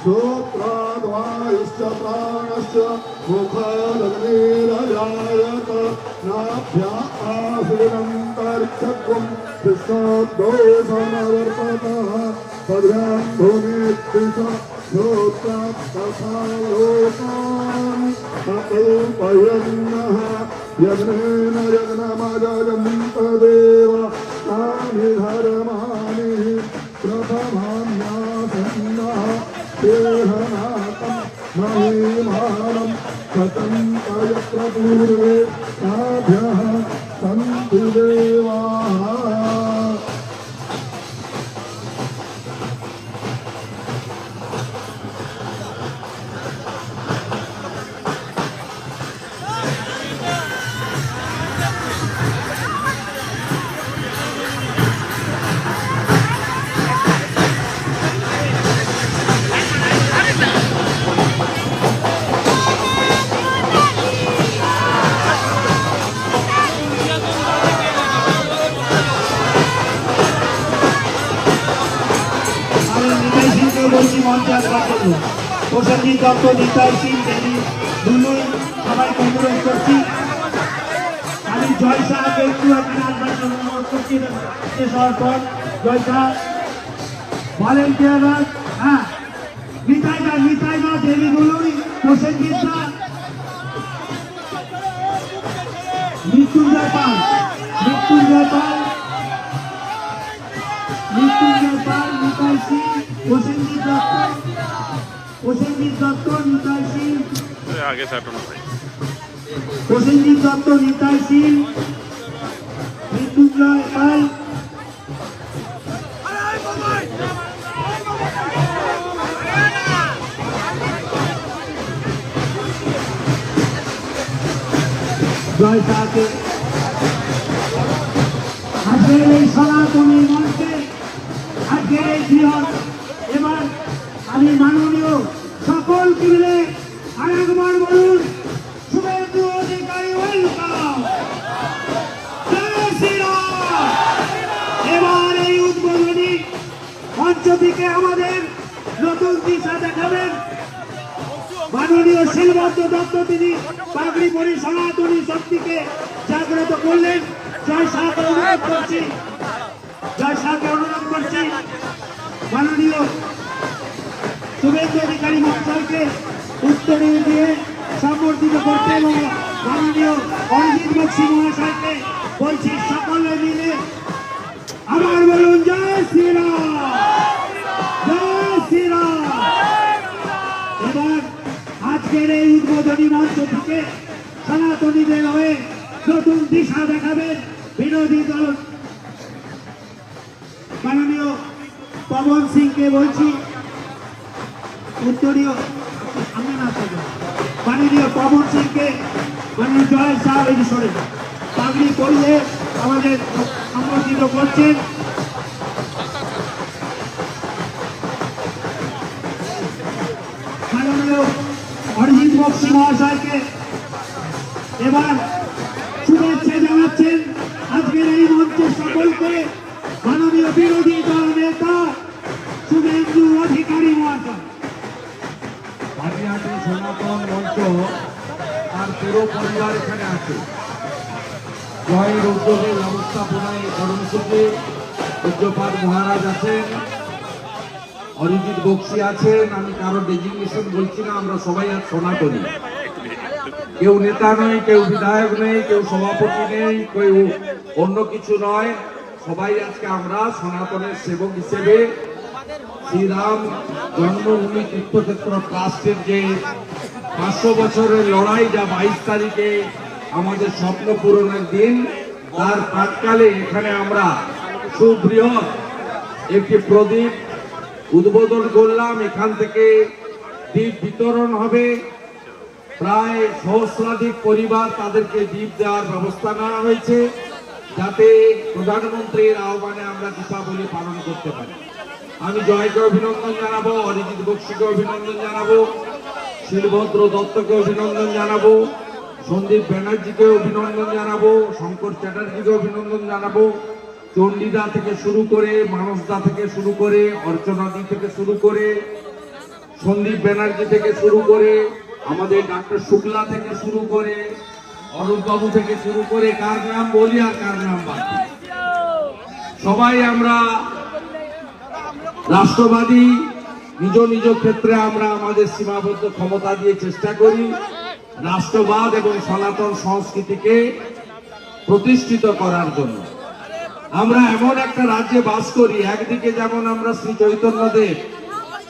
श्रोत्राद्वायुश्च प्राणश्च मुखादग्निरजायत नाभ्या आसीदन्तरिक्षत्वं कृष्णोद्दोषमवर्ततः तद्याम्भुनेत्रिष श्रोत्रात् तथा लोकान् अकल्पयन्नः यज्ञेन यज्ञमजयन्त देव तानि धर्माणि प्रथमान्यासन्नः देहनाथं महिमानं कथन्त यत्र पूर्वे ताभ्यः सन्ति देवाः। প্রসেনজিৎ দত্ত, নিতাই সিং, দেবী দুলুই সবাইকে অনুরোধ করছি। আমি জয় শাহকে একটু এখানে আসবার জন্য অনুরোধ করছি। শেষ হওয়ার পর জয় শাহ ভলেন্টিয়াররা, হ্যাঁ, নিতাই দা, দেবী দুলুই, প্রসেনজিৎ দা, মৃত্যুঞ্জয় পাল, নিতাই সিং, প্রসেনজিৎ দত্ত, নিতাই সিং, প্রসেনজিৎ দত্ত, নিতাই সিং, মৃত্যুঞ্জয় পাল, জয় শাহকে আজকের এই সনাতনী মঞ্চে, আজকের এই বৃহৎ, এবার আমি মাননীয় সকলকে মিলে আরেকবার বলুন, শুভেন্দু অধিকারী ওয়েলকাম, জয় শ্রীরাম। এবার এই উদ্বোধনী মঞ্চ থেকে আমাদের নতুন দিশা দেখাবেন মাননীয় শিলভদ্র দত্ত। তিনি পাগড়ি পরে সনাতনী শক্তিকে জাগ্রত করলেন। জয় শাহকে অনুরোধ করছি, মাননীয় শুভেন্দু অধিকারী মহাশয়কে উত্তরে দিয়ে সম্বর্ধিত করতে এবং মাননীয় অরিজিৎ বক্সী মহাশয়কে বলছি সকলে মিলে আবার বলুন, জয় শ্রীরাম, জয় শ্রীরাম। এবার আজকের এই উদ্বোধনী মঞ্চ থেকে সনাতনীদের হয়ে নতুন দিশা দেখাবেন বিরোধী দল মাননীয় পবন সিংকে বলছি, উত্তরীয় মাননীয় পবন সিংকে, মাননীয় জয় শাহ সরে পাগড়ি পরিয়ে আমাদের সম্বোধিত করছেন। মাননীয় অরিজিৎ বক্সী মহাশয়কে এবার শুভেচ্ছা জানাচ্ছেন। আজকের এই মঞ্চের সকলকে মাননীয় বিরোধী দল নেতা শুভেন্দু অধিকারী মহাশয়। পানিহাটি সনাতন মঞ্চ আর পুরো পরিবার এখানে আছে। জয়ের উদ্যোগে ব্যবস্থাপনায় কর্মসূচি পূজ্যপাদ মহারাজ আছেন, অরিজিৎ বক্সী আছেন। আমি কারো ডেজিগনেশন বলছি না, আমরা সবাই আজ সনাতনী। কেউ নেতা নয়, কেউ বিধায়ক নেই, কেউ সভাপতি নেই, কেউ অন্য কিছু নয়। সবাই আজকে আমরা সনাতনের সেবক হিসেবে শ্রীরাম জন্মভূমি তীর্থক্ষেত্র ট্রাস্টের যে 500 বছরের লড়াই, যা 22 তারিখে আমাদের স্বপ্ন পূরণের দিন, তার প্রাককালে এখানে আমরা সুবৃহৎ একটি প্রদীপ উদ্বোধন করলাম। এখান থেকে দ্বীপ বিতরণ হবে। প্রায় সহস্রাধিক পরিবার, তাদেরকে দ্বীপ দেওয়ার ব্যবস্থা নেওয়া হয়েছে, যাতে প্রধানমন্ত্রীর আহ্বানে আমরা দীপাবলি পালন করতে পারি। আমি জয়কে অভিনন্দন জানাবো, অরিজিৎ বক্সীকে অভিনন্দন জানাবো, শিলভদ্র দত্তকে অভিনন্দন জানাবো, সন্দীপ ব্যানার্জিকে অভিনন্দন জানাবো, শঙ্কর চ্যাটার্জিকে অভিনন্দন জানাবো, চণ্ডীদা থেকে শুরু করে, মানসদা থেকে শুরু করে, অর্চনাদি থেকে শুরু করে সন্দীপ ব্যানার্জি থেকে শুরু করে আমাদের ডাক্তার শুক্লা থেকে শুরু করে অরূপবাবু থেকে শুরু করে কার নাম বলি আর কার নাম বাদ দিই। সবাই আমরা রাষ্ট্রবাদী, নিজ নিজ ক্ষেত্রে আমরা আমাদের সীমাবদ্ধ ক্ষমতা দিয়ে চেষ্টা করি রাষ্ট্রবাদ এবং সনাতন সংস্কৃতিকে প্রতিষ্ঠিত করার জন্য। আমরা এমন একটা রাজ্যে বাস করি, একদিকে যেমন আমরা শ্রী চৈতন্যদেব,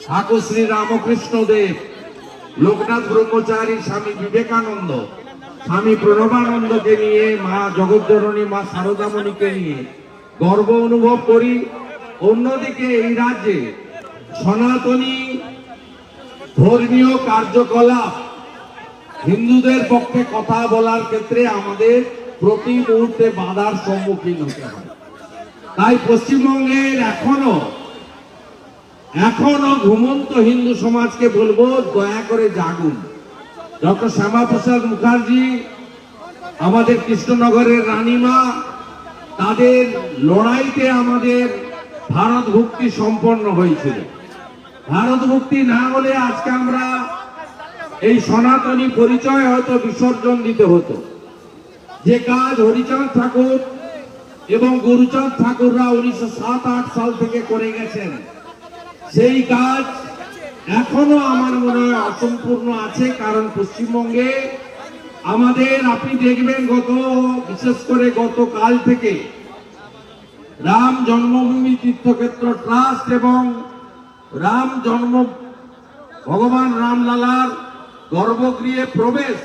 ঠাকুর শ্রী রামকৃষ্ণ দেব, লোকনাথ ব্রহ্মচারী, স্বামী বিবেকানন্দ, স্বামী প্রণবানন্দকে নিয়ে, মা জগজ্জননী মা শারদামণিকে নিয়ে গর্ব অনুভব করি। অন্যদিকে এই রাজ্যে সনাতনী ধর্মীয় কার্যকলাপ, হিন্দুদের পক্ষে কথা বলার ক্ষেত্রে আমাদের প্রতি মুহূর্তে বাধার সম্মুখীন হতে হয়। তাই পশ্চিমবঙ্গের এখনো ঘুমন্ত হিন্দু সমাজকে বলবো, দয়া করে জাগুন। ডক্টর শ্যামাপ্রসাদ মুখার্জি, আমাদের কৃষ্ণনগরের রানীমা, তাদের লড়াইতে আমাদের ভারত মুক্তি সম্পন্ন হয়েছিল। ভারত মুক্তি না হলে আজকে আমরা এই সনাতনী পরিচয় হয়তো বিসর্জন দিতে হতো। যে কাজ হরিচাঁদ ঠাকুর এবং গুরুচাঁদ ঠাকুররা 1907-8 সাল থেকে করে গেছেন, সেই কাজ এখনো আমার মনে হয় অসম্পূর্ণ আছে। কারণ পশ্চিমবঙ্গে আমাদের, আপনি দেখবেন বিশেষ করে গতকাল থেকে রাম জন্মভূমি তীর্থক্ষেত্র ট্রাস্ট এবং ভগবান রামলালার গর্ভগৃহে প্রবেশ,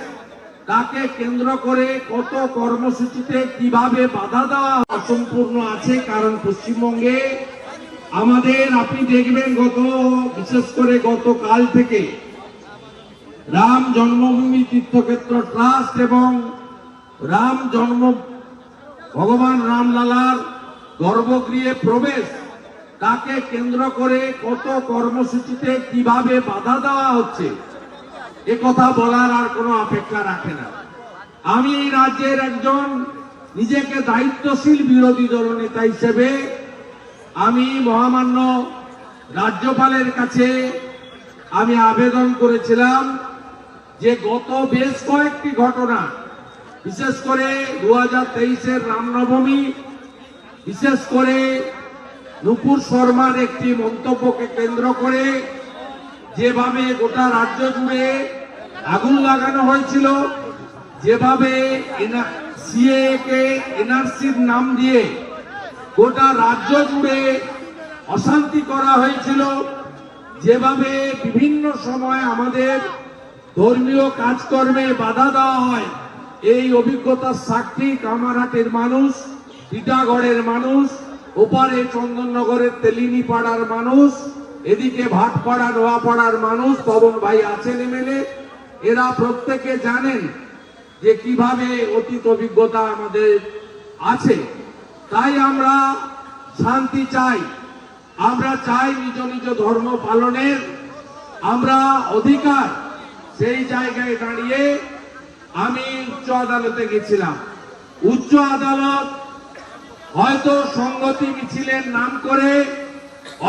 তাকে কেন্দ্র করে কত কর্মসূচিতে কিভাবে বাধা দেওয়া অসম্পূর্ণ আছে। কারণ পশ্চিমবঙ্গে আমাদের, আপনি দেখবেন বিশেষ করে গতকাল থেকে রাম জন্মভূমি তীর্থক্ষেত্র ট্রাস্ট এবং ভগবান রামলালার গর্ভগৃহে প্রবেশ, তাকে কেন্দ্র করে কত কর্মসূচিতে কিভাবে বাধা দেওয়া হচ্ছে, এ কথা বলার আর কোনো অপেক্ষা রাখে না। আমি এই রাজ্যের একজন নিজেকে দায়িত্বশীল বিরোধী দলনেতা হিসেবে আমি মহামান্য রাজ্যপালের কাছে আমি আবেদন করেছিলাম যে গত বেশ কয়েকটি ঘটনা, বিশেষ করে 2023-এর রামনবমী, বিশেষ করে নুপুর শর্মার একটি মন্তব্যকে কেন্দ্র করে যেভাবে গোটা রাজ্য জুড়ে আগুন লাগানো হয়েছিল, যেভাবে সিএ কে এনআরসির নাম দিয়ে গোটা রাজ্য জুড়ে অশান্তি করা হয়েছিল, যেভাবে বিভিন্ন সময় আমাদের ধর্মীয় কাজকর্মে বাধা দেওয়া হয়, এই অভিজ্ঞতার সাক্ষী কামারহাটের মানুষ, টিটাগড়ের মানুষ, ওপারে চন্দননগরের তেলিনী পাড়ার মানুষ, এদিকে ভাটপাড়া নোয়াপাড়ার মানুষ। পবন ভাই আছেন এমএলএ, এরা প্রত্যেকে জানেন যে কিভাবে অতীত অভিজ্ঞতা আমাদের আছে। তাই আমরা শান্তি চাই, আমরা চাই নিজ নিজ ধর্ম পালনের আমরা অধিকার। সেই জায়গায় দাঁড়িয়ে আমি উচ্চ আদালতে গেছিলাম। উচ্চ আদালত হয়তো সংগতি মিছিলের নাম করে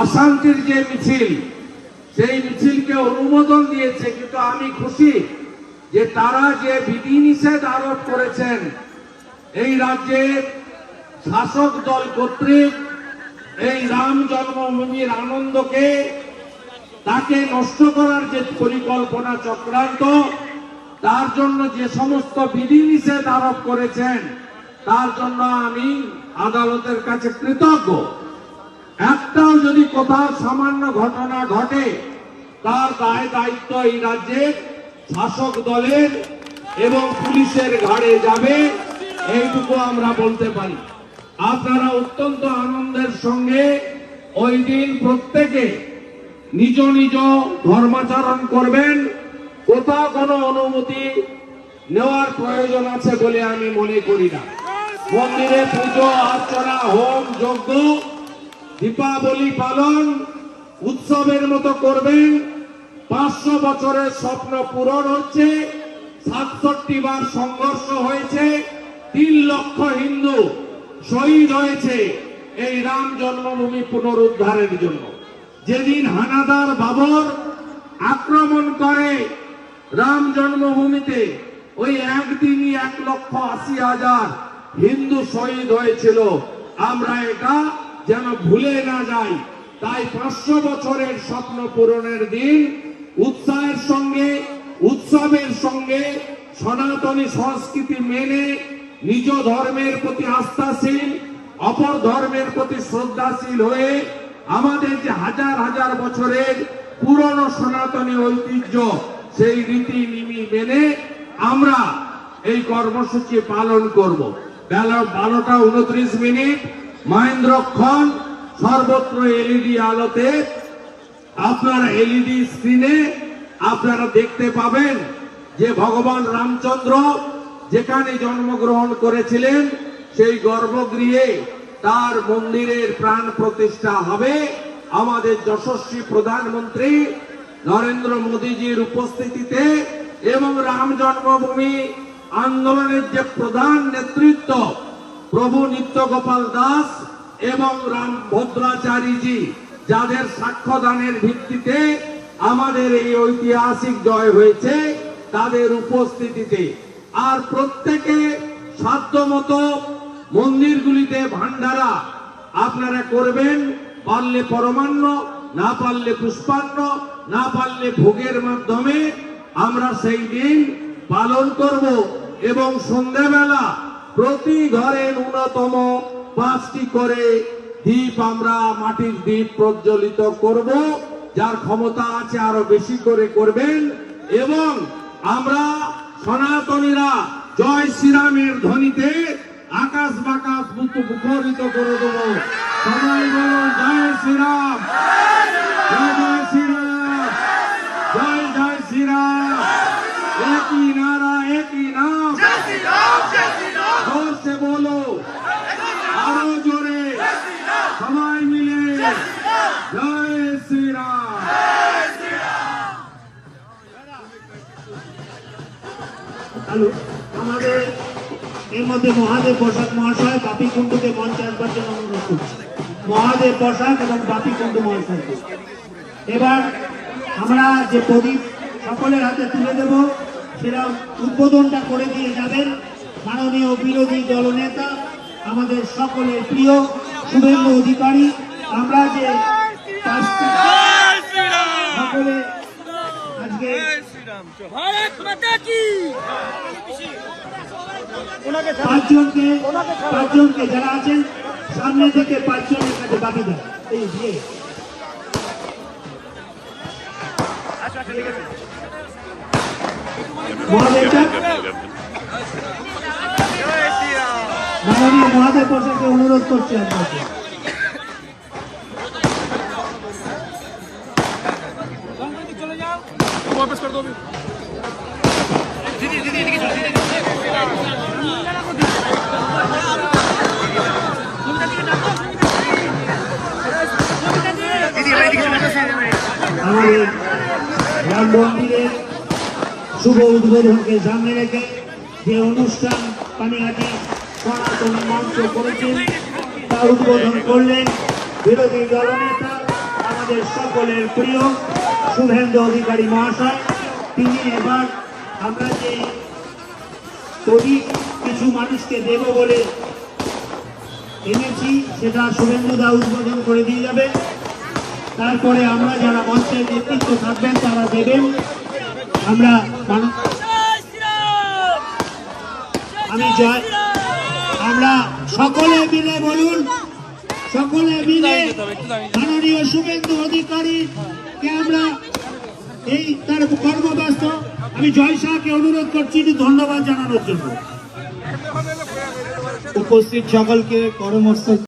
অশান্তির যে মিছিল, সেই মিছিলকে অনুমোদন দিয়েছে, কিন্তু আমি খুশি যে তারা যে বিধিনিষেধ আরোপ করেছেন এই রাজ্যের শাসক দল কর্তৃক এই রাম জন্মভূমির আনন্দকে, তাকে নষ্ট করার যে পরিকল্পনা চক্রান্ত, তার জন্য যে সমস্ত বিধিনিষেধ আরোপ করেছেন, তার জন্য আমি আদালতের কাছে কৃতজ্ঞ। একটাও যদি কোথাও সামান্য ঘটনা ঘটে, তার দায় দায়িত্ব এই রাজ্যের শাসক দলের এবং পুলিশের ঘাড়ে যাবে, এইটুকু আমরা বলতে পারি। আপনারা অত্যন্ত আনন্দের সঙ্গে ওই দিন প্রত্যেকে নিজ নিজ ধর্মাচরণ করবেন। কোথাও কোনো অনুমতি নেওয়ার প্রয়োজন আছে বলে আমি মনে করি না। মন্দিরে পুজো অর্চনা, হোম যজ্ঞ, দীপাবলি পালন উৎসবের মতো করবেন। 500 বছরের স্বপ্ন পূরণ হচ্ছে, 67 বার সংঘর্ষ হয়েছে, 3 লক্ষ হিন্দু শহীদ হয়েছে এই রাম জন্মভূমি পুনরুদ্ধারের জন্য। যেদিন হানাদার বাবর আক্রমণ করে রাম জন্মভূমিতে, ওই একদিনই 1,80,000 হিন্দু শহীদ হয়েছিল। আমরা এটা যেন ভুলে না যাই। তাই 500 বছরের স্বপ্ন পূরণের দিন উৎসাহের সঙ্গে, উৎসবের সঙ্গে সনাতনী সংস্কৃতি মেনে নিজ ধর্মের প্রতি আস্থাশীল, অপর ধর্মের প্রতি শ্রদ্ধাশীল হয়ে আমাদের যে হাজার হাজার বছরের পুরনো সনাতনী ঐতিহ্য, সেই রীতি নীতি মেনে আমরা এই কর্মসূচি পালন করব। বেলা 12:29, মহেন্দ্রক্ষণ, সর্বত্র এলইডি আলোতে আপনারা এলইডি স্ক্রিনে আপনারা দেখতে পাবেন যে ভগবান রামচন্দ্র যেখানে জন্মগ্রহণ করেছিলেন সেই গর্ভগৃহে তার মন্দিরের প্রাণ প্রতিষ্ঠা হবে আমাদের যশস্বী প্রধানমন্ত্রী নরেন্দ্র মোদীজির উপস্থিতিতে। এবং রাম জন্মভূমি আন্দোলনের যে প্রধান নেতৃত্ব প্রভু নিত্যগোপাল দাস এবং রাম ভদ্রাচারীজি, যাদের সাক্ষ্যদানের ভিত্তিতে আমাদের এই ঐতিহাসিক জয় হয়েছে, তাদের উপস্থিতিতে। আর প্রত্যেকে সাধ্যমতো মন্দিরগুলিতে ভান্ডারা আপনারা করবেন, পারলে পরমান্ন, না পারলে পুষ্পান্ন, না পারলে ভোগের মাধ্যমে আমরা সেই দিন পালন করব। এবং সন্ধ্যাবেলা প্রতি ঘরে ন্যূনতম 5টি করে দীপ, আমরা মাটির দীপ প্রজ্বলিত করব। যার ক্ষমতা আছে আরো বেশি করে করবেন। এবং আমরা সনাতনীরা জয় শ্রীরামের ধ্বনিতে আকাশ বাকাশ মুখরিত করে দেব। সবাই বলুন জয় শ্রীরাম, জয় জয় শ্রীরাম, জয় জয় শ্রীরাম। একই নারা, একই নাম, জোর সে বলো, আরো জোরে সবাই মিলে জয় শ্রীরাম। হ্যালো, আমাদের এর মধ্যে মহাদেব বসাক মহাশয় বাপি কুণ্ডুকে মঞ্চে আসবার জন্য অনুরোধ করছি। মহাদেব বসাক এবং বাপি কুণ্ডু মহাশয়কে এবার আমরা যে প্রদীপ সকলের হাতে তুলে দেব, সেটা উদ্বোধনটা করে দিয়ে যাবেন মাননীয় বিরোধী দলনেতা, আমাদের সকলের প্রিয় শুভেন্দু অধিকারী। আমরা যে সকলে আজকে পাঁচজনকে যারা আছেন সামনে থেকে 5 জনের কাছে বাকি দেয়। এই যে মাননীয় মহাদেব প্রসাদকে অনুরোধ করছি আপনাকে। আমাদের রাম মন্দিরের শুভ উদ্বোধনকে সামনে রেখে যে অনুষ্ঠান পানিহাটি সনাতন মঞ্চ করেছেন, তা উদ্বোধন করলেন বিরোধী দলনেতা আমাদের সকলের প্রিয় শুভেন্দু অধিকারী মহাশয়। তিনি এবার আমরা যে প্রদীপ কিছু মানুষকে দেব বলে এনেছি, সেটা শুভেন্দু দা উদ্বোধন করে দিয়ে যাবে। তারপরে আমরা যারা মঞ্চের নেতৃত্ব থাকবেন তারা দেবেন। আমরা সকলে মিলে বলুন, সকলে মিলে মাননীয় শুভেন্দু অধিকারীকে আমরা এই তার কর্মব্যস্ত, আমি জয় শাহকে অনুরোধ করছি ধন্যবাদ জানানোর জন্য। উপস্থিত সকলকে কর্মস্থ